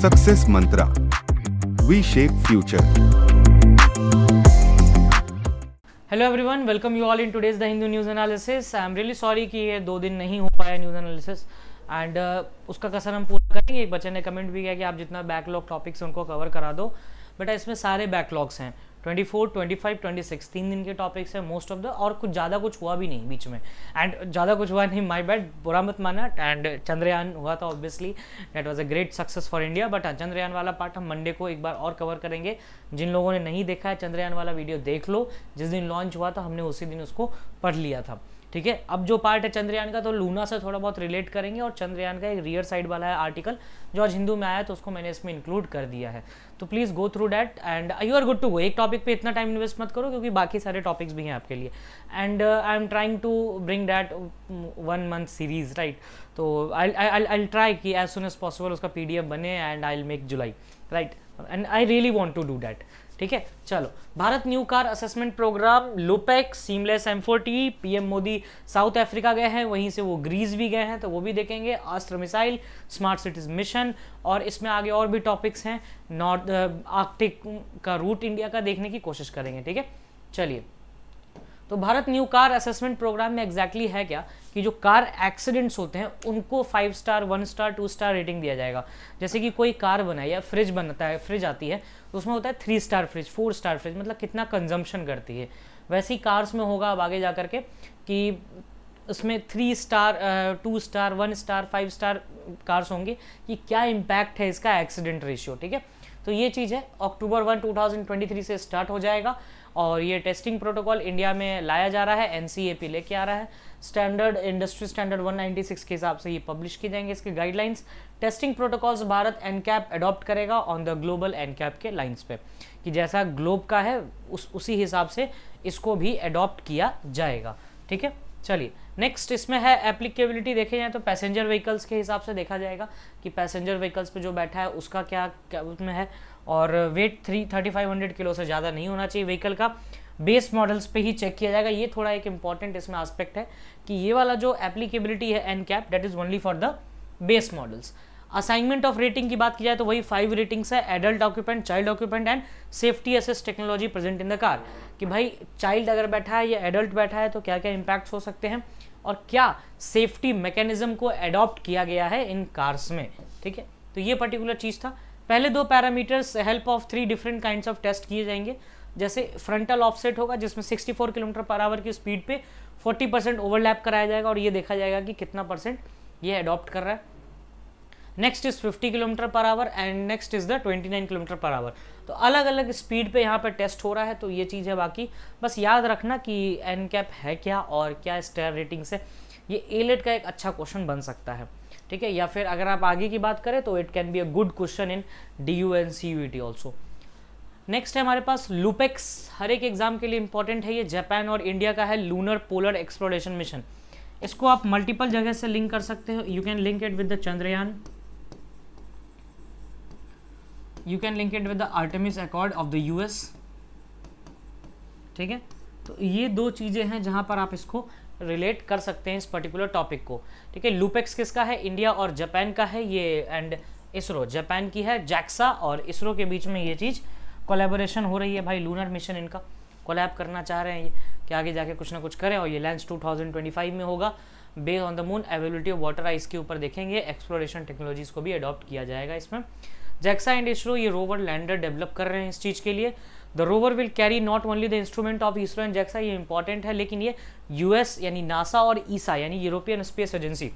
Success Mantra, V shape future. Hello everyone, welcome you all in today's the Hindu news analysis. I am really sorry कि ये 2 दिन नहीं हो पाया news analysis and उसका कसर हम पूरा करेंगे। एक बच्चे ने कमेंट भी किया कि आप जितना बैकलॉग टॉपिक्स उनको कवर करा दो, बट इसमें सारे बैकलॉग्स हैं 24, 25, 26 3 दिन के टॉपिक्स हैं मोस्ट ऑफ द, और कुछ ज़्यादा कुछ हुआ भी नहीं बीच में, एंड ज़्यादा कुछ हुआ नहीं, माय बैड, बुरा मत माना। एंड चंद्रयान हुआ था, obviously that was a great success for India, but Chandrayaan वाला पार्ट हम मंडे को एक बार और कवर करेंगे। जिन लोगों ने नहीं देखा है चंद्रयान वाला वीडियो देख लो, जिस दिन लॉन्च हुआ था हमने उसी दिन उसको पढ़ लिया था, ठीक है। अब जो पार्ट है चंद्रयान का, तो लूना से थोड़ा बहुत रिलेट करेंगे, और चंद्रयान का एक रियर साइड वाला है आर्टिकल जो आज हिंदू में आया, तो उसको मैंने इसमें इंक्लूड कर दिया है, तो please go through that and you are good to go. एक टॉपिक पे इतना टाइम इन्वेस्ट मत करो, क्योंकि बाकी सारे टॉपिक्स भी हैं आपके लिए, and I am trying to bring that 1 month series, right. तो आई ट्राई कि एज सुन एज पॉसिबल उसका PDF बने, and I will make July, right, and I really want to do that, ठीक है। चलो, Bharat New Car Assessment Programme, LUPEX, seamless M40, PM Modi South Africa गए हैं, वहीं से वो ग्रीस भी गए हैं, तो वो भी देखेंगे। अस्त्र मिसाइल, स्मार्ट सिटीज मिशन, और इसमें आगे और भी टॉपिक्स हैं। नॉर्थ आर्कटिक का रूट इंडिया का देखने की कोशिश करेंगे, ठीक है। चलिए, तो Bharat New Car Assessment Programme में एग्जैक्टली है क्या कि जो कार एक्सीडेंट्स होते हैं उनको 5 स्टार, 1 स्टार, 2 स्टार रेटिंग दिया जाएगा। जैसे कि कोई कार बनाए या फ्रिज बनता है, फ्रिज आती है, तो उसमें होता है 3 स्टार फ्रिज, 4 स्टार फ्रिज, मतलब कितना कंजम्पशन करती है। वैसे ही कार्स में होगा अब आगे जा करके कि उसमें 3 star, 2 star, 1 star, 5 star cars होंगे कि क्या इम्पैक्ट है इसका एक्सीडेंट रेशियो, ठीक है। तो ये चीज़ है, अक्टूबर 1, 2023 से स्टार्ट हो जाएगा, और ये टेस्टिंग प्रोटोकॉल इंडिया में लाया जा रहा है, NCAP लेके आ रहा है। स्टैंडर्ड, इंडस्ट्री स्टैंडर्ड 196 के हिसाब से ये पब्लिश की जाएंगे इसके guidelines. Testing protocols Bharat NCAP adopt करेगा ऑन द ग्लोबल NCAP के लाइंस पे, कि जैसा ग्लोब का है उसी हिसाब से इसको भी अडॉप्ट किया जाएगा, ठीक है। चलिए, नेक्स्ट इसमें है एप्लीकेबिलिटी। देखे जाए तो पैसेंजर व्हीकल्स के हिसाब से देखा जाएगा कि पैसेंजर व्हीकल्स पे जो बैठा है उसका क्या उसमें है, और वेट 3500 किलो से ज़्यादा नहीं होना चाहिए व्हीकल का। बेस मॉडल्स पे ही चेक किया जाएगा। ये थोड़ा एक इंपॉर्टेंट इसमें एस्पेक्ट है कि ये वाला जो एप्लीकेबिलिटी है NCAP, that is only for the base models. Assignment of rating की बात की जाए तो वही 5 रेटिंग्स है, adult occupant, child occupant and safety assist technology present in the car, कि भाई चाइल्ड अगर बैठा है या एडल्ट बैठा है तो क्या क्या इम्पैक्ट्स हो सकते हैं, और क्या सेफ्टी मैकेनिज्म को अडॉप्ट किया गया है इन कार्स में, ठीक है। तो ये पर्टिकुलर चीज़ था। पहले 2 parameters help of 3 different kinds of test किए जाएंगे। जैसे फ्रंटल ऑफसेट होगा, जिसमें 64 किलोमीटर/आवर की स्पीड पे 40% ओवरलैप कराया जाएगा, और ये देखा जाएगा कि कितना % ये अडॉप्ट कर रहा है। Next is 50 किलोमीटर/आवर and next is the 29 किलोमीटर/आवर। तो अलग अलग स्पीड पे यहाँ पे टेस्ट हो रहा है, तो ये चीज़ है। बाकी बस याद रखना कि NCAP है क्या और क्या स्टार रेटिंग से, ये एलेट का एक अच्छा क्वेश्चन बन सकता है, ठीक है। या फिर अगर आप आगे की बात करें तो it can be a good question in DU and CUET also. Next है हमारे पास लुपेक्स, हर एक एग्जाम के लिए इंपॉर्टेंट है ये। जापान और इंडिया का है लूनर पोलर एक्सप्लोरेशन मिशन। इसको आप मल्टीपल जगह से लिंक कर सकते हो। You can link it with the Chandrayaan, you can link it with the Artemis accord of the US, ठीक है। तो ये 2 चीज़ें हैं जहाँ पर आप इसको रिलेट कर सकते हैं इस पर्टिकुलर टॉपिक को, ठीक है। लुपेक्स किसका है? इंडिया और जापान का है ये, एंड इसरो जापान की है। JAXA और इसरो के बीच में ये चीज़ कोलैबोरेशन हो रही है भाई। लूनर मिशन इनका कोलैब करना चाह रहे हैं ये, कि आगे जाके कुछ ना कुछ करें, और ये लॉन्च 2025 में होगा। Based on the moon, availability of water ice के ऊपर देखेंगे। एक्सप्लोरेशन टेक्नोलॉजीज को भी अडॉप्ट किया जाएगा इसमें। JAXA एंड इसरो ये रोवर लैंडर डेवलप कर रहे हैं इस चीज़ के लिए। The rover will carry not only the instrument of ISRO and JAXA, ये इंपॉर्टेंट है, लेकिन ये US यानी नासा और ईसा यानी यूरोपियन स्पेस एजेंसी,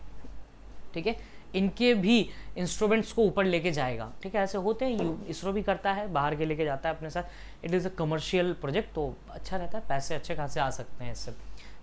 ठीक है, इनके भी इंस्ट्रूमेंट्स को ऊपर लेके जाएगा, ठीक है। ऐसे होते हैं, इसरो भी करता है, बाहर के लेके जाता है अपने साथ। It is a commercial project, तो अच्छा रहता है, पैसे अच्छे खासे आ सकते हैं इससे,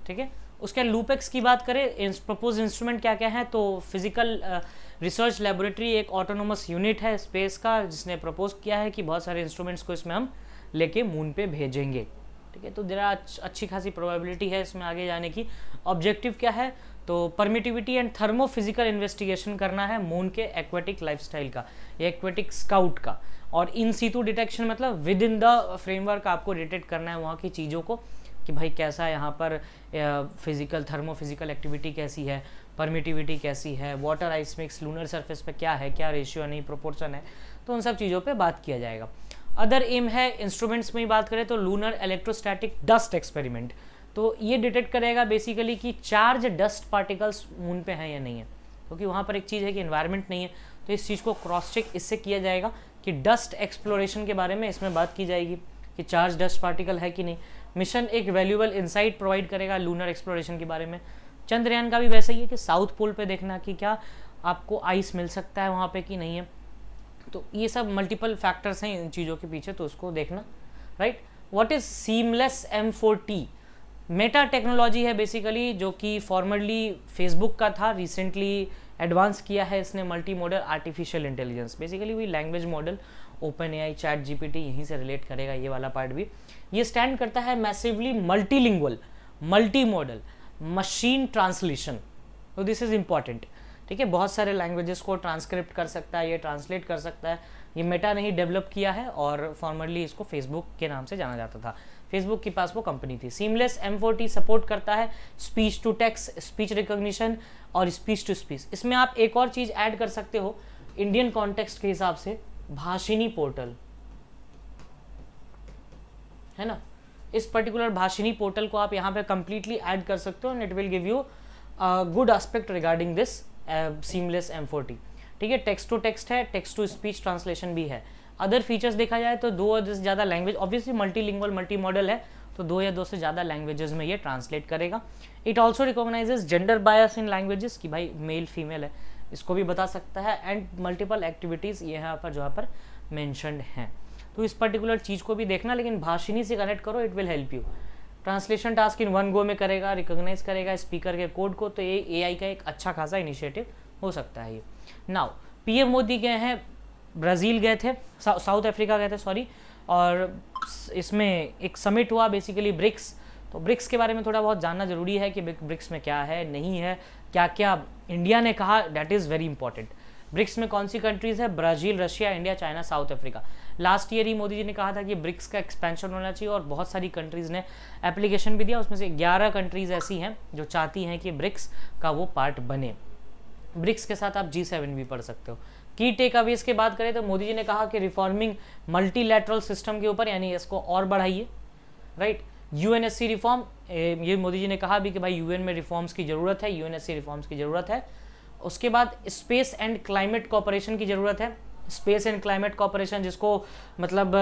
ठीक है। उसके लूपेक्स की बात करें, प्रपोज इंस्ट्रूमेंट क्या क्या है, तो फिजिकल रिसर्च लेबोरेटरी एक ऑटोनोमस यूनिट है स्पेस का, जिसने प्रपोज किया है कि बहुत सारे इंस्ट्रूमेंट्स को इसमें हम लेके मून पे भेजेंगे, ठीक है। तो जरा अच्छी खासी प्रोबेबिलिटी है इसमें आगे जाने की। ऑब्जेक्टिव क्या है, तो परमिटिविटी एंड थर्मोफिजिकल इन्वेस्टिगेशन करना है मून के एक्वेटिक लाइफस्टाइल का, या एक्वेटिक स्काउट का, और इन सीटू डिटेक्शन मतलब विद इन द फ्रेमवर्क आपको डिटेक्ट करना है वहाँ की चीज़ों को, कि भाई कैसा यहाँ पर फिजिकल थर्मोफिजिकल एक्टिविटी कैसी है, परमिटिविटी कैसी है, water ice mix lunar surface पे क्या है, क्या रेशियो नहीं, प्रोपोर्शन है। तो उन सब चीज़ों पे बात किया जाएगा। अदर एम है इंस्ट्रूमेंट्स में ही बात करें तो लूनर इलेक्ट्रोस्टैटिक डस्ट एक्सपेरिमेंट, तो ये डिटेक्ट करेगा बेसिकली कि चार्ज डस्ट पार्टिकल्स मून पे हैं या नहीं है, क्योंकि वहाँ पर एक चीज़ है कि एनवायरनमेंट नहीं है, तो इस चीज़ को क्रॉस चेक इससे किया जाएगा कि डस्ट एक्सप्लोरेशन के बारे में इसमें बात की जाएगी कि चार्ज डस्ट पार्टिकल है कि नहीं। मिशन एक वैल्यूएबल इंसाइट प्रोवाइड करेगा लूनर एक्सप्लोरेशन के बारे में। चंद्रयान का भी वैसा ही है कि साउथ पोल पे देखना कि क्या आपको आइस मिल सकता है वहाँ पे कि नहीं है, तो ये सब मल्टीपल फैक्टर्स हैं इन चीज़ों के पीछे, तो उसको देखना, right. What is seamless M4T? Meta technology है बेसिकली, जो कि फॉर्मरली फेसबुक का था, रिसेंटली एडवांस किया है इसने multi modal artificial intelligence, basically वही language model, open AI, ChatGPT यहीं से रिलेट करेगा ये वाला पार्ट भी। ये स्टैंड करता है massively multilingual multi modal machine translation, तो दिस इज इंपॉर्टेंट, ठीक है। बहुत सारे लैंग्वेजेस को ट्रांसक्रिप्ट कर सकता है, ये ट्रांसलेट कर सकता है। ये मेटा ने ही डेवलप किया है और फॉर्मरली इसको फेसबुक के नाम से जाना जाता था, फेसबुक के पास वो कंपनी थी। सीमलेस M4T सपोर्ट करता है speech to text, speech recognition और स्पीच टू स्पीच। इसमें आप एक और चीज़ ऐड कर सकते हो इंडियन कॉन्टेक्स्ट के हिसाब से, भाषिनी पोर्टल, है ना। इस पर्टिकुलर भाषिनी पोर्टल को आप यहाँ पे कंप्लीटली ऐड कर सकते हो and it will give you good aspect regarding this seamless M4T, ठीक है। टेक्स्ट टू टेक्स्ट है, टेक्स्ट टू स्पीच ट्रांसलेशन भी है। अदर फीचर्स देखा जाए तो 2 या 2 से ज़्यादा language, obviously multilingual multi modal है तो 2 या 2 से ज़्यादा लैंग्वेजेस में ये ट्रांसलेट करेगा। It also recognises gender bias in languages कि भाई मेल फीमेल है, इसको भी बता सकता है, एंड मल्टीपल एक्टिविटीज़ यहाँ पर जहाँ पर मैंशनड हैं, तो इस पर्टिकुलर चीज़ को भी देखना, लेकिन भाषिनी से कनेक्ट करो, it will help you. Translation task in one go में करेगा, रिकॉग्नाइज करेगा स्पीकर के कोड को, तो ये AI का एक अच्छा खासा इनिशिएटिव हो सकता है ये। नाउ PM मोदी गए हैं, ब्राज़ील गए थे, साउथ अफ्रीका गए थे सॉरी, और इसमें एक समिट हुआ बेसिकली ब्रिक्स, तो ब्रिक्स के बारे में थोड़ा बहुत जानना जरूरी है कि ब्रिक्स में क्या है नहीं है, क्या क्या इंडिया ने कहा, that is very important. BRICS में कौन सी कंट्रीज़ है? Brazil, Russia, India, China, South Africa. Last year ही मोदी जी ने कहा था कि ब्रिक्स का एक्सपेंशन होना चाहिए और बहुत सारी कंट्रीज़ ने एप्लीकेशन भी दिया, उसमें से 11 कंट्रीज़ ऐसी हैं जो चाहती हैं कि ब्रिक्स का वो पार्ट बने। ब्रिक्स के साथ आप G7 भी पढ़ सकते हो। की टेक अवेज की बात करें तो मोदी जी ने कहा कि रिफॉर्मिंग मल्टीलैटरल सिस्टम के ऊपर, यानी इसको और बढ़ाइए, राइट। UNSC रिफॉर्म, ये मोदी जी ने कहा भी कि भाई UN में रिफॉर्म्स की ज़रूरत है, UNSC रिफॉर्म्स की ज़रूरत है। उसके बाद स्पेस एंड क्लाइमेट कोऑपरेशन की ज़रूरत है। स्पेस एंड क्लाइमेट कोऑपरेशन, जिसको मतलब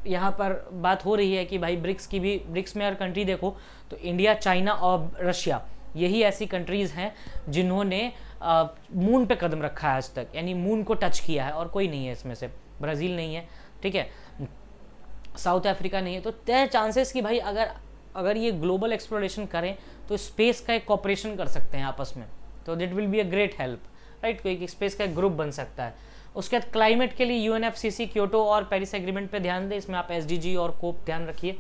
यहाँ पर बात हो रही है कि भाई ब्रिक्स की भी, ब्रिक्स में अगर कंट्री देखो तो इंडिया, चाइना और रशिया, यही ऐसी कंट्रीज़ हैं जिन्होंने मून पे कदम रखा है आज तक, यानी मून को टच किया है, और कोई नहीं है इसमें से। ब्राज़ील नहीं है, ठीक है, साउथ अफ्रीका नहीं है, तो तय चांसेस कि भाई अगर ये ग्लोबल एक्सप्लोरेशन करें तो स्पेस का एक कॉपरेशन कर सकते हैं आपस में, तो that will be a great help, right. कोई स्पेस का एक ग्रुप बन सकता है। उसके बाद क्लाइमेट के लिए UNFCCC, क्योटो और पेरिस एग्रीमेंट पे ध्यान दें, इसमें आप SDG और कोप ध्यान रखिए।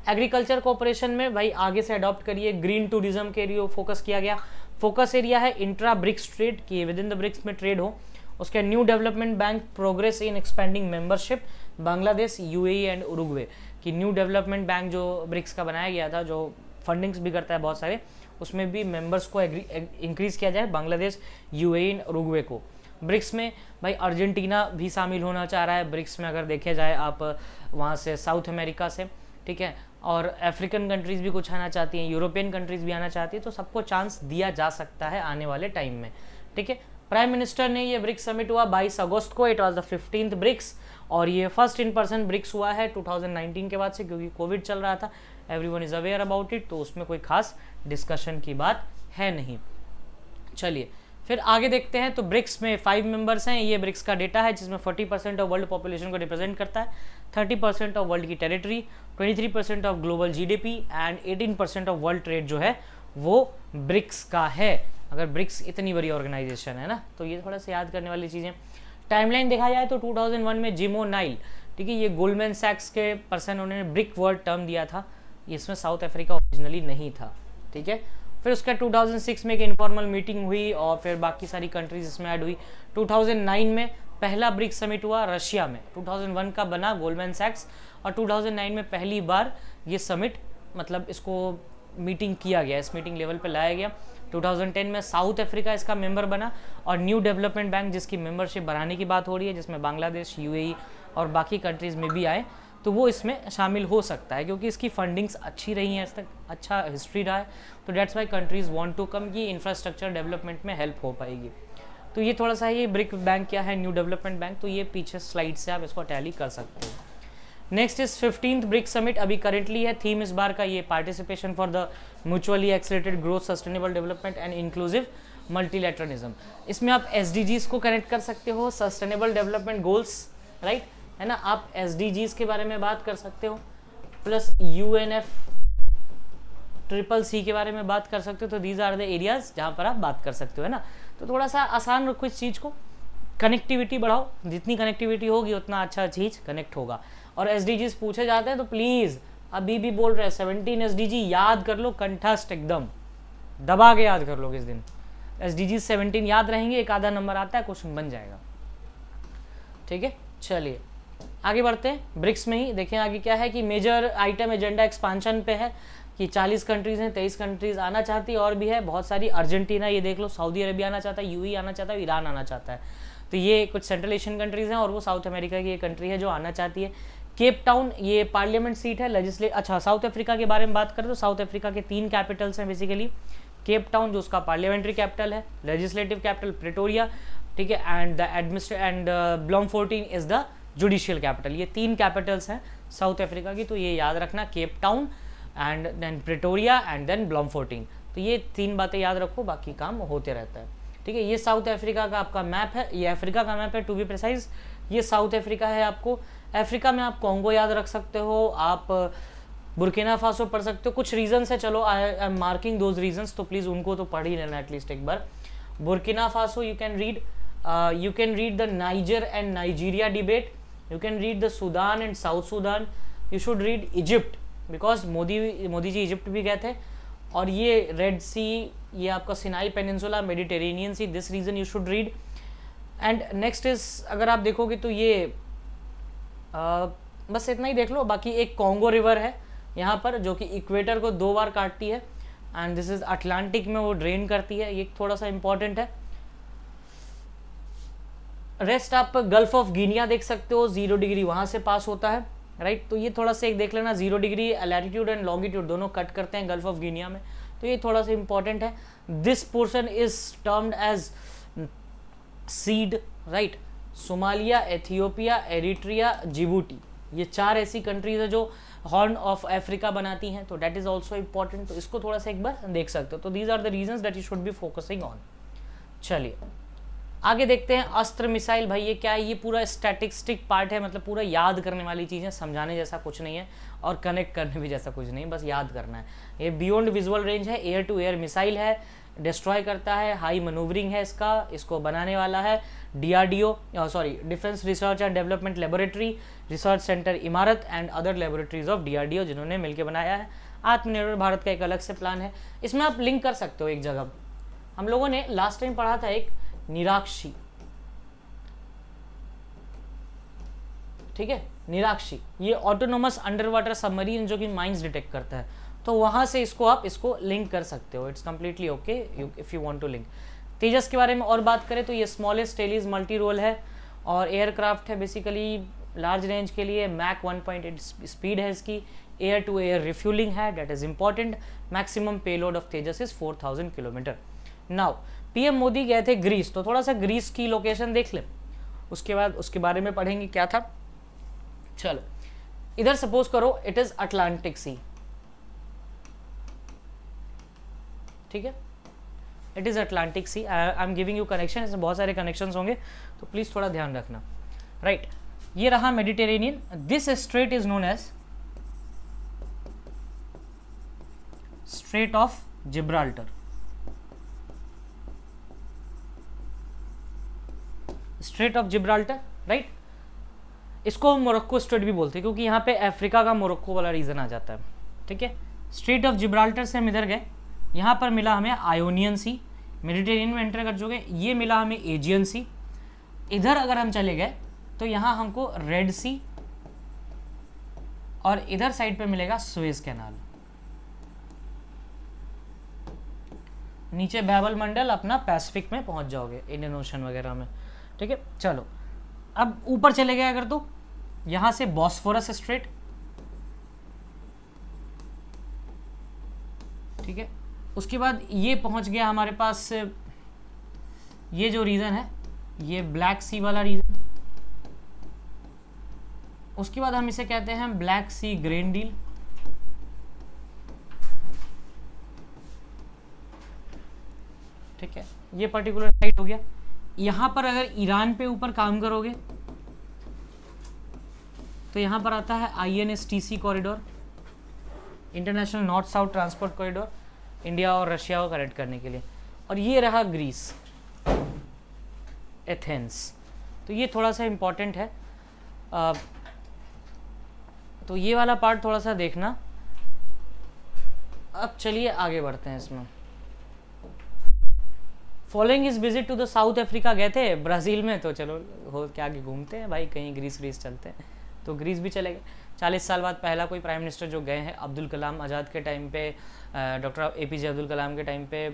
एग्रीकल्चर कोऑपरेशन में भाई आगे से अडॉप्ट करिए, ग्रीन टूरिज्म के लिए फोकस किया गया। फोकस एरिया है इंट्रा ब्रिक्स ट्रेड, कि विद इन द ब्रिक्स में ट्रेड हो। उसके new development bank, progress in expanding membership, Bangladesh, UAE and Uruguay, कि न्यू डेवलपमेंट बैंक जो ब्रिक्स का बनाया गया था, जो फंडिंग्स भी करता है बहुत सारे, उसमें भी मेंबर्स को इंक्रीज किया जाए, बांग्लादेश, UAE एंड उरुग्वे को। ब्रिक्स में भाई अर्जेंटीना भी शामिल होना चाह रहा है ब्रिक्स में, अगर देखे जाए आप वहाँ से साउथ अमेरिका से, ठीक है, और अफ्रीकन कंट्रीज़ भी कुछ आना चाहती हैं, यूरोपियन कंट्रीज़ भी आना चाहती है, तो सबको चांस दिया जा सकता है आने वाले टाइम में, ठीक है। प्राइम मिनिस्टर ने, ये ब्रिक्स समिट हुआ 22 अगस्त को, it was the 15th BRICS, और ये फर्स्ट इन पर्सन ब्रिक्स हुआ है 2019 के बाद से, क्योंकि कोविड चल रहा था, everyone is aware about it, तो उसमें कोई खास डिस्कशन की बात है नहीं। चलिए फिर आगे देखते हैं। तो ब्रिक्स में 5 मेंबर्स हैं, ये ब्रिक्स का डेटा है जिसमें 40% ऑफ वर्ल्ड पॉपुलेशन को रिप्रेजेंट करता है, 30% ऑफ वर्ल्ड की territory, 23% of global GDP and 18% of world trade जो है वो ब्रिक्स का है। अगर ब्रिक्स इतनी बड़ी ऑर्गेनाइजेशन है ना, तो ये थोड़ा सा याद करने वाली चीज़ें। टाइमलाइन देखा जाए तो 2001 में जिम ओ'नाइल, ठीक है, ये गोल्डमैन सैक्स के पर्सन, उन्होंने ब्रिक वर्ड टर्म दिया था, इसमें साउथ अफ्रीका ओरिजिनली नहीं था, ठीक है। फिर उसका 2006 में एक इनफॉर्मल मीटिंग हुई और फिर बाकी सारी कंट्रीज इसमें ऐड हुई। 2009 में पहला ब्रिक्स समिट हुआ रशिया में, 2001 का बना गोल्डमैन सैक्स, और 2009 में पहली बार ये समिट, मतलब इसको मीटिंग किया गया, इस मीटिंग लेवल पे लाया गया। 2010 में साउथ अफ्रीका इसका मेंबर बना, और न्यू डेवलपमेंट बैंक जिसकी मेंबरशिप बढ़ाने की बात हो रही है, जिसमें बांग्लादेश, यूएई और बाकी कंट्रीज़ में भी आए, तो वो इसमें शामिल हो सकता है क्योंकि इसकी फंडिंग्स अच्छी रही हैं, आज तक अच्छा हिस्ट्री रहा है, तो that's why countries want to come, की इंफ्रास्ट्रक्चर डेवलपमेंट में हेल्प हो पाएगी। तो ये थोड़ा सा ये ब्रिक बैंक क्या है, न्यू डेवलपमेंट बैंक, तो ये पीछे स्लाइड से आप इसको टैली कर सकते हो। Next is 15th brick summit, अभी करेंटली है। थीम इस बार का ये participation for the mutually accelerated growth, sustainable development and inclusive multilateralism. इसमें आप SDGs को कनेक्ट कर सकते हो, सस्टेनेबल डेवलपमेंट गोल्स, राइट, है ना, आप SDGs के बारे में बात कर सकते हो, प्लस UNFCCC के बारे में बात कर सकते हो। तो दीज आर द एरियाज जहाँ पर आप बात कर सकते हो, है ना। तो थोड़ा सा आसान रखो इस चीज़ को, कनेक्टिविटी बढ़ाओ, जितनी कनेक्टिविटी होगी उतना अच्छा चीज़ कनेक्ट होगा। और SDGs पूछे जाते हैं तो प्लीज़ अभी भी बोल रहे हैं 17 SDG याद कर लो, कंठस्थ एकदम दबा के याद कर लो। किस दिन SDGs 17 याद रहेंगे, एक आधा नंबर आता है, क्वेश्चन बन जाएगा, ठीक है। चलिए आगे बढ़ते हैं, ब्रिक्स में ही देखें आगे क्या है कि मेजर आइटम एजेंडा एक्सपांशन पे है कि 40 कंट्रीज़ हैं, 23 कंट्रीज़ आना चाहती है, और भी है बहुत सारी। अर्जेंटीना ये देख लो, सऊदी अरबिया आना चाहता है, UAE आना चाहता है, ईरान आना चाहता है, तो ये कुछ सेंट्रल एशियन कंट्रीज़ हैं, और वो साउथ अमेरिका की एक कंट्री है जो आना चाहती है। केप टाउन ये पार्लियामेंट सीट है, अच्छा साउथ अफ्रीका के बारे में बात करें तो साउथ अफ्रीका के 3 कैपिटल्स हैं बेसिकली। केप टाउन जो उसका पार्लियामेंट्री कैपिटल है, लेजिस्लेटिव कैपिटल प्रिटोरिया, ठीक है, and Bloemfontein is the judicial capital. ये 3 कैपिटल्स हैं साउथ अफ्रीका की, तो ये याद रखना, Cape Town and then Pretoria and then Bloemfontein. तो ये 3 बातें याद रखो, बाकी काम होते रहता है, ठीक है। ये साउथ अफ्रीका का आपका मैप है, ये अफ्रीका का मैप है टू बी प्रिसाइज, ये साउथ अफ्रीका है। आपको अफ्रीका में आप कॉन्गो याद रख सकते हो, आप बुर्किना फासो पढ़ सकते हो, कुछ रीजन्स है, चलो I am marking those reasons, तो प्लीज़ उनको तो पढ़ ही लेना एटलीस्ट एक बार। Burkina Faso you can read the Niger and Nigeria debate, you can read the Sudan and South Sudan, you should read Egypt because Modi ji Egypt भी गए थे, और ये रेड सी, ये आपका Sinai peninsula, Mediterranean sea, this region you should read. And next is, अगर आप देखोगे तो ये बस इतना ही देख लो, बाकी एक कॉन्गो रिवर है यहाँ पर जो कि इक्वेटर को 2 बार काटती है, एंड दिस इज अटलांटिक में वो ड्रेन करती है, ये थोड़ा सा इंपॉर्टेंट है। रेस्ट आप गल्फ ऑफ गिनिया देख सकते हो, 0 डिग्री वहाँ से पास होता है, राइट, तो ये थोड़ा सा एक देख लेना, 0 डिग्री लैटिट्यूड एंड लॉन्गिट्यूड दोनों कट करते हैं गल्फ ऑफ गिनिया में, तो ये थोड़ा सा इंपॉर्टेंट है। This portion is termed as seed, right, Somalia, Ethiopia, Eritrea, Djibouti, ये 4 ऐसी कंट्रीज है जो हॉर्न ऑफ अफ्रीका बनाती हैं, तो दैट इज ऑल्सो इंपॉर्टेंट, तो इसको थोड़ा सा एक बार देख सकते हो। तो these are the reasons that you should be focusing on. चलिए आगे देखते हैं, अस्त्र मिसाइल, भाई ये क्या है, ये पूरा स्टैटिस्टिक पार्ट है, मतलब पूरा याद करने वाली चीज़ें, समझाने जैसा कुछ नहीं है और कनेक्ट करने भी जैसा कुछ नहीं है, बस याद करना है। ये बियॉन्ड विजुअल रेंज है, एयर टू एयर मिसाइल है, डिस्ट्रॉय करता है, हाई मनूवरिंग है इसको बनाने वाला है DRDO, defence research and development laboratory, research centre Imarat and other laboratories of DRDO, जिन्होंने मिलकर बनाया है। आत्मनिर्भर भारत का एक अलग से प्लान है, इसमें आप लिंक कर सकते हो एक जगह। हम लोगों ने लास्ट टाइम पढ़ा था एक निराक्षी, ठीक है, निराक्षी, ये ऑटोनोमस अंडर वाटर सबमरीन जो कि माइंस डिटेक्ट करता है, तो वहां से आप इसको लिंक कर सकते हो, it's completely okay if you want to link. Tejas के बारे में और बात करें तो ये स्मॉलेस्ट टेलीज मल्टी रोल है और एयरक्राफ्ट है, बेसिकली लार्ज रेंज के लिए, मैक 1.8 स्पीड है इसकी, एयर टू एयर रिफ्यूलिंग है, that is important, maximum payload of Tejas is 4000 kilometre. Now PM Modi गए थे ग्रीस, तो थोड़ा सा ग्रीस की लोकेशन देख ले, उसके बाद उसके बारे में पढ़ेंगे क्या था। चलो इधर सपोज करो इट इज अटलांटिक सी, ठीक है, it is Atlantic C, I am giving you connection, इसमें बहुत सारे कनेक्शंस होंगे तो प्लीज थोड़ा ध्यान रखना, राइट। ये रहा Mediterranean, this strait is known as strait of Gibraltar, strait of Gibraltar, right. इसको मोरक्को स्ट्रेट भी बोलते हैं क्योंकि यहाँ पे अफ्रीका का मोरक्को वाला रीजन आ जाता है, ठीक है। स्ट्रेट ऑफ जिब्राल्टर से हम इधर गए, यहाँ पर मिला हमें आयोनियन सी, मेडिटेरेनियन में एंटर कर चुके, ये मिला हमें एजियन सी। इधर अगर हम चले गए तो यहाँ हमको रेड सी, और इधर साइड पे मिलेगा सुएज कैनाल। नीचे बैबल मंडल अपना पैसिफिक में पहुंच जाओगे, इंडियन ओशन वगैरह में, ठीक है। चलो अब ऊपर चले गए अगर तो यहाँ से बॉस्फोरस स्ट्रेट, ठीक है। उसके बाद ये पहुंच गया हमारे पास, ये जो रीजन है ये ब्लैक सी वाला रीजन। उसके बाद हम इसे कहते हैं ब्लैक सी ग्रेन डील, ठीक है। ये पर्टिकुलर साइट हो गया। यहां पर अगर ईरान पे ऊपर काम करोगे तो यहां पर आता है INSTC corridor, international north south transport corridor, India और रशिया को कनेक्ट करने के लिए। और ये रहा ग्रीस, एथेंस। तो ये थोड़ा सा इम्पॉर्टेंट है, तो ये वाला पार्ट थोड़ा सा देखना। अब चलिए आगे बढ़ते हैं इसमें। Following is visit to the South Africa, गए थे ब्राज़ील में, तो चलो हो क्या आगे घूमते हैं भाई, कहीं ग्रीस चलते हैं, तो ग्रीस भी चले गए। 40 साल बाद पहला कोई प्राइम मिनिस्टर जो गए हैं, अब्दुल कलाम आज़ाद के टाइम पे, डॉक्टर APJ अब्दुल कलाम के टाइम पे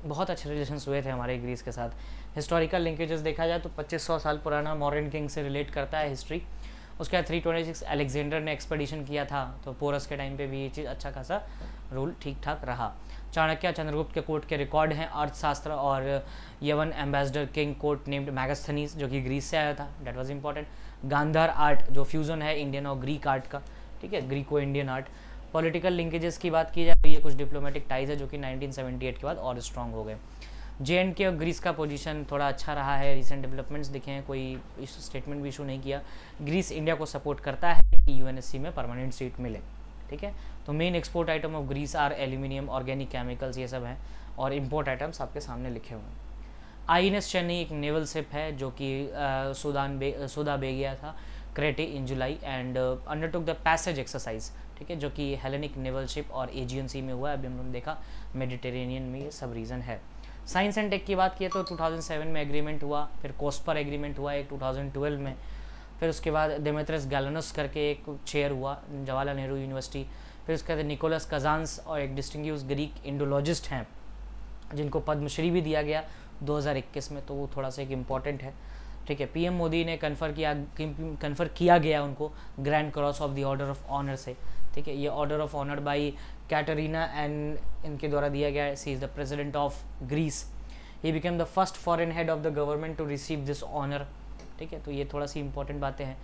बहुत अच्छे रिलेशंस हुए थे हमारे ग्रीस के साथ। हिस्टोरिकल लिंकेजेस देखा जाए तो 2500 साल पुराना मॉडर्न किंग से रिलेट करता है हिस्ट्री। उसके बाद 326 अलेक्जेंडर ने एक्सपेडिशन किया था, तो पोरस के टाइम पे भी ये चीज़ अच्छा खासा रूल ठीक ठाक रहा। चाणक्य चंद्रगुप्त के कोर्ट के रिकॉर्ड हैं, अर्थशास्त्र और यवन ambassador king court named Megasthenes जो कि ग्रीस से आया था, that was important. Gandhara art जो फ्यूजन है इंडियन और ग्रीक आर्ट का, ठीक है, Greco Indian art. Political linkages की बात की जाए तो ये कुछ डिप्लोमेटिक टाइज है जो कि 1978 के बाद और स्ट्रॉन्ग हो गए। JNK और ग्रीस का पोजीशन थोड़ा अच्छा रहा है, रिसेंट डेवलपमेंट्स दिखे हैं, कोई स्टेटमेंट भी इशू नहीं किया। ग्रीस इंडिया को सपोर्ट करता है कि UNSC में परमानेंट सीट मिले, ठीक है। तो main export item of Greece are aluminium, organic chemicals, ये सब हैं, और इम्पोर्ट आइटम्स आपके सामने लिखे हुए हैं। INS चेन्नई एक नेवल शिप है जो कि सुदा बे गया था Crete in July and undertook the passage exercise, ठीक है, जो कि हेलेनिक नेवल शिप और एजियन सी में हुआ है। अभी हमने देखा मेडिटेरेनियन में ये सब रीज़न है। साइंस एंड टेक की बात की तो 2007 में एग्रीमेंट हुआ, फिर कोस्पर एग्रीमेंट हुआ एक 2012 में, फिर उसके बाद डेमेट्रियस गैलेनस करके एक चेयर हुआ जवाहरलाल नेहरू यूनिवर्सिटी, फिर उसके बाद निकोलस कजान्स और एक डिस्टिंग्विश्ड ग्रीक इंडोलॉजिस्ट हैं जिनको पद्मश्री भी दिया गया 2021 में, तो वो थोड़ा सा एक इम्पॉर्टेंट है, ठीक है। PM मोदी ने कन्फर किया गया उनको grand cross of the order of honour से, ठीक है। ये order of honour by Katerina and इनके द्वारा दिया गया है। She is the president of Greece, he became the first foreign head of the government to receive this honour, ठीक है। तो ये थोड़ा सी इंपॉर्टेंट बातें हैं।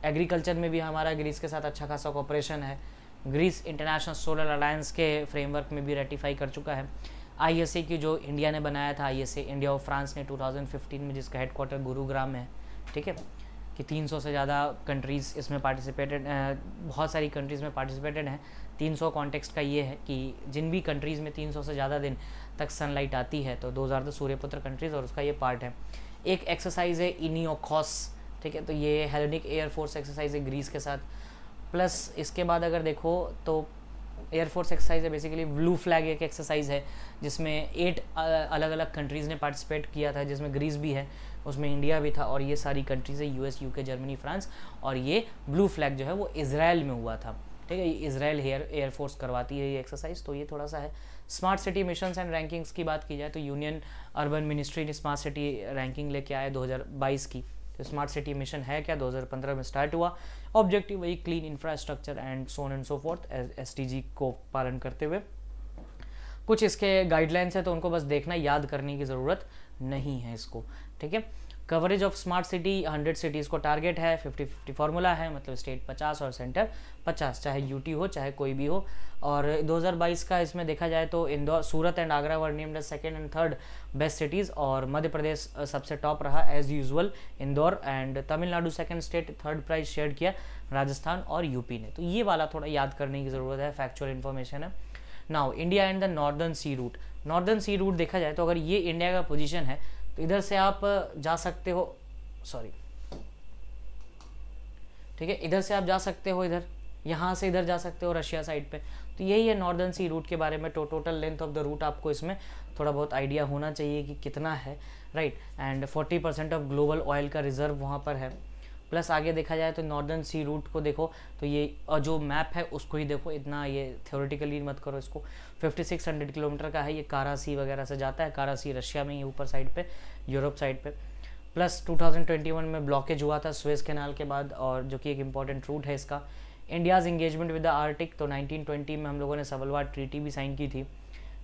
एग्रीकल्चर में भी हमारा ग्रीस के साथ अच्छा खासा कोऑपरेशन है। ग्रीस इंटरनेशनल सोलर अलायंस के फ्रेमवर्क में भी रेटिफाई कर चुका है। ISA की जो इंडिया ने बनाया था, ISA इंडिया और फ्रांस ने 2015 में, जिसका हेडक्वार्टर गुरुग्राम में है, ठीक है, कि 300 से ज़्यादा कंट्रीज़ इसमें पार्टिसिपेटेड, बहुत सारी कंट्रीज़ में पार्टिसिपेटेड हैं। 300 कॉन्टेक्स्ट का ये है कि जिन भी कंट्रीज़ में 300 से ज़्यादा दिन तक सनलाइट आती है तो 2000 सूर्यपुत्र कंट्रीज़, और उसका ये पार्ट है। एक एक्सरसाइज है इनियोखॉस, ठीक है, तो ये हेलेनिक एयरफोर्स एक्सरसाइज है ग्रीस के साथ। प्लस इसके बाद अगर देखो तो एयरफोर्स एक्सरसाइज है बेसिकली ब्लू फ्लैग एक एक्सरसाइज है जिसमें 8 अलग अलग कंट्रीज़ ने पार्टिसिपेट किया था, जिसमें ग्रीस भी है, उसमें इंडिया भी था, और ये सारी कंट्रीज़ है US, UK, जर्मनी, फ्रांस। और ये ब्लू फ्लैग जो है वो इजराइल में हुआ था, ठीक है, ये इजराइल एयरफोर्स करवाती है ये एक्सरसाइज, तो ये थोड़ा सा है। Smart city missions and rankings की बात की जाए तो यूनियन अर्बन मिनिस्ट्री ने स्मार्ट सिटी रैंकिंग लेके आया 2022 की। तो स्मार्ट सिटी मिशन है क्या, 2015 में स्टार्ट हुआ। ऑब्जेक्टिव वही clean infrastructure and so on and so forth, SDG को पालन करते हुए। कुछ इसके गाइडलाइंस है तो उनको बस देखना, याद करने की ज़रूरत नहीं है इसको, ठीक है। Coverage of smart city 100 cities को टारगेट है, 50-50 फार्मूला है, मतलब स्टेट 50 और सेंटर 50, चाहे UT हो चाहे कोई भी हो। और 2022 का इसमें देखा जाए तो Indore, Surat and Agra were named as second and third best cities, और मध्य प्रदेश सबसे टॉप रहा as usual Indore, and Tamil Nadu second state, third prize share किया राजस्थान और UP ने। तो ये वाला थोड़ा याद करने की ज़रूरत है, फैक्चुअल इन्फॉर्मेशन है। Now India and the Northern Sea Route, Northern Sea Route देखा जाए तो अगर ये इंडिया का पोजीशन है तो इधर से आप जा सकते हो, सॉरी, ठीक है, इधर से आप जा सकते हो, इधर यहाँ से इधर जा सकते हो रशिया साइड पे। तो यही है नॉर्दर्न सी रूट के बारे में। Total length of the route आपको इसमें थोड़ा बहुत आइडिया होना चाहिए कि कितना है, right. And 40% of global oil का रिजर्व वहाँ पर है। प्लस आगे देखा जाए तो नॉर्दर्न सी रूट को देखो तो ये जो मैप है उसको ही देखो, इतना ये थ्योरेटिकली मत करो इसको। 5600 किलोमीटर का है ये, कारा सी वगैरह से जाता है। कारा सी रशिया में ही ऊपर साइड पे, यूरोप साइड पे। प्लस 2021 में ब्लॉकेज हुआ था स्वेज कैनाल के बाद, और जो कि एक इम्पॉर्टेंट रूट है इसका। India's engagement with the Arctic, तो 1920 में हम लोगों ने सवलवार ट्रीटी भी साइन की थी।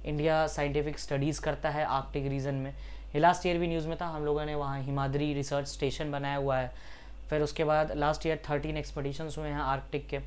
इंडिया साइंटिफिक स्टडीज़ करता है आर्कटिक रीजन में। ये लास्ट ईयर भी न्यूज़ में था, हम लोगों ने वहाँ हिमाद्री रिसर्च स्टेशन बनाया हुआ है। फिर उसके बाद लास्ट ईयर 13 एक्सपीडिशंस हुए हैं आर्कटिक के।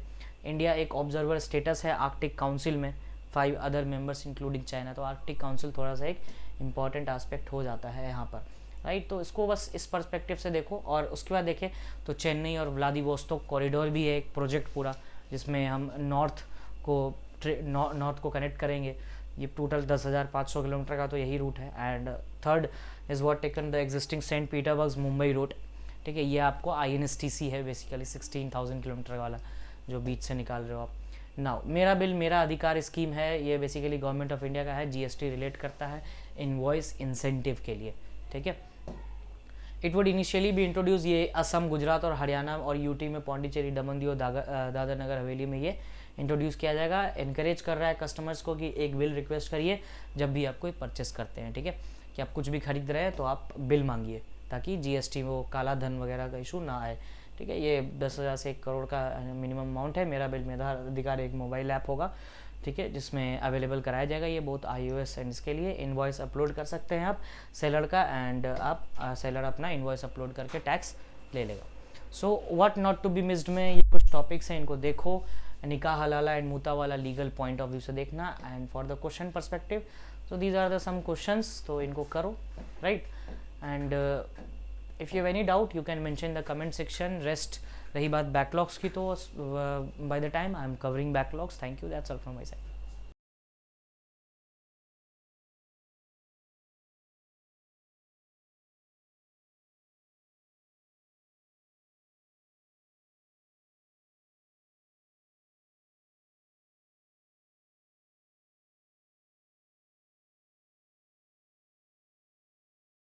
इंडिया एक ऑब्जर्वर स्टेटस है आर्कटिक काउंसिल में, 5 अदर मेंबर्स इंक्लूडिंग चाइना। तो आर्कटिक काउंसिल थोड़ा सा एक इम्पॉर्टेंट एस्पेक्ट हो जाता है यहाँ पर, राइट। तो इसको बस इस पर्सपेक्टिव से देखो। और उसके बाद देखें तो चेन्नई और व्लादिवोस्तोक कॉरिडोर भी है एक प्रोजेक्ट पूरा, जिसमें हम नॉर्थ को कनेक्ट करेंगे। ये टोटल 10,500 किलोमीटर का तो यही रूट है। And third is what taken the existing Saint Petersburg Mumbai route, ठीक है। ये आपको INSTC है बेसिकली, 16,000 किलोमीटर वाला जो बीच से निकाल रहे हो आप। नाउ मेरा बिल मेरा अधिकार स्कीम है, ये बेसिकली गवर्नमेंट ऑफ इंडिया का है, GST रिलेट करता है इनवॉइस इंसेंटिव के लिए, ठीक है। इट वुड इनिशियली भी इंट्रोड्यूस, ये असम, गुजरात और हरियाणा और यूटी में, पौंडीचेरी, दमन दीव, दादर नगर हवेली में ये इंट्रोड्यूस किया जाएगा। इनकरेज कर रहा है कस्टमर्स को कि एक बिल रिक्वेस्ट करिए जब भी आप कोई परचेस करते हैं, ठीक है। कि आप कुछ भी खरीद रहे हैं तो आप बिल मांगिए, ताकि GST वो काला धन वगैरह का इशू ना आए, ठीक है। ये 10,000 से 1 करोड़ का मिनिमम अमाउंट है। मेरा बिल मेरा अधिकार एक मोबाइल ऐप होगा, ठीक है, जिसमें अवेलेबल कराया जाएगा ये बहुत iOS एंड इसके लिए। इनवॉइस अपलोड कर सकते हैं आप सेलर का, एंड आप सेलर अपना इनवॉइस अपलोड करके टैक्स ले लेगा। So what not to be missed में ये कुछ टॉपिक्स हैं, इनको देखो। निकाह हलाला एंड मुता वाला लीगल पॉइंट ऑफ व्यू से देखना। And for the question perspective, so these are the some questions, तो इनको करो, राइट। And if you have any doubt you can mention the comment section. Rest रही बात बैकलॉग्स की, तो by the time I am covering backlogs, thank you, that's all from my side.